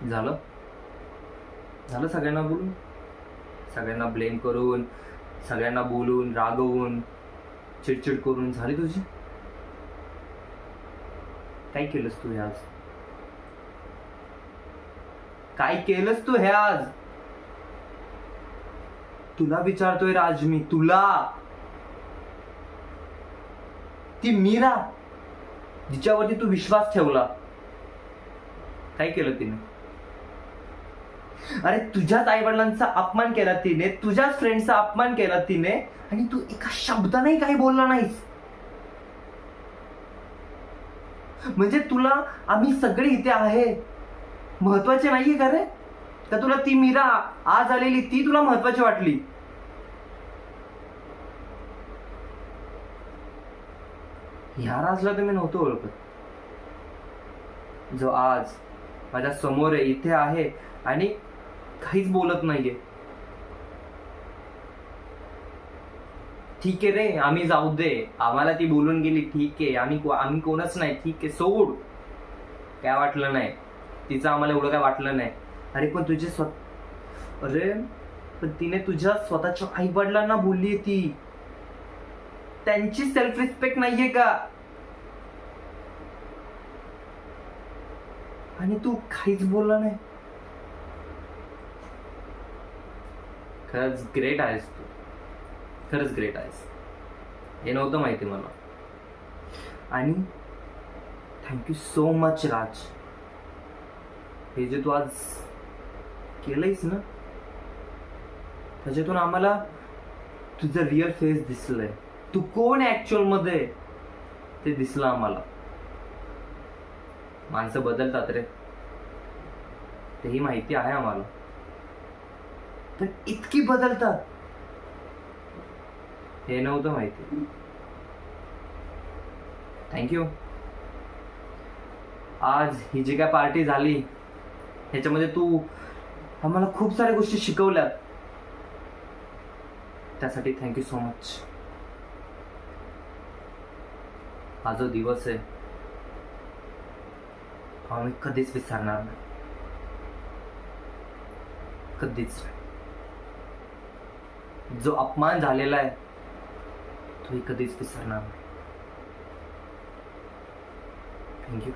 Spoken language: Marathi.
झालं झालं सगळ्यांना बोलून, सगळ्यांना ब्लेम करून, सगळ्यांना बोलून, रागवून, चिडचिड करून झाली तुझी. काय केलंस तू हे आज? काय केलंस तू हे आज? तुला विचारतोय राज मी, तुला. ती मीरा जिच्यावरती तू विश्वास ठेवला, काय केलं तिने? अरे तुझ्याच आई वडिलांचा अपमान केला तिने, तुझ्याच फ्रेंडचा अपमान केला तिने, आणि तू एका शब्दानेही काही बोलला नाहीस. म्हणजे तुला आम्ही सगळे इथे आहे महत्वाचे नाहीये का रे? का तुला ती मीरा आज आलेली ती तुला महत्वाची वाटली? ह्या राजला तुम्ही नव्हतं ओळखत, जो आज माझ्या समोर आहे, इथे आहे आणि काहीच बोलत नाहीये. ठीक आहे रे, आम्ही जाऊ दे, आम्हाला ती बोलून गेली, ठीक आहे, आम्ही कोणच नाही, ठीक आहे, सोड, काय वाटलं नाही तिचं, आम्हाला एवढं काय वाटलं नाही. अरे पण अरे पण तिने तुझ्या स्वतःच्या आई वडिलांना बोलली, ती त्यांची सेल्फ रिस्पेक्ट नाहीये का? आणि तू काहीच बोलला नाही. खरंच ग्रेट आहेस तू, खरंच ग्रेट आहेस. हे नव्हतं माहिती मला. आणि थँक्यू सो मच राज, हे जे तू आज केलंयस ना, त्याच्यातून आम्हाला तुझं रिअल फेस दिसलंय. तू कोण ऍक्च्युअल मध्ये ते दिसलं आम्हाला. माणसं बदलतात रे, तेही माहिती आहे आम्हाला, पण इतकी बदलतात हे नव्हतं माहिती. थँक्यू. आज ही जी काय पार्टी झाली ह्याच्यामध्ये तू आम्हाला खूप साऱ्या गोष्टी शिकवल्यात, त्यासाठी थँक्यू सो मच. हा जो दिवस आहे हा मी कधीच विसरणार नाही, कधीच नाही. जो अपमान झालेला आहे तोही कधीच विसरणार नाही. थँक्यू.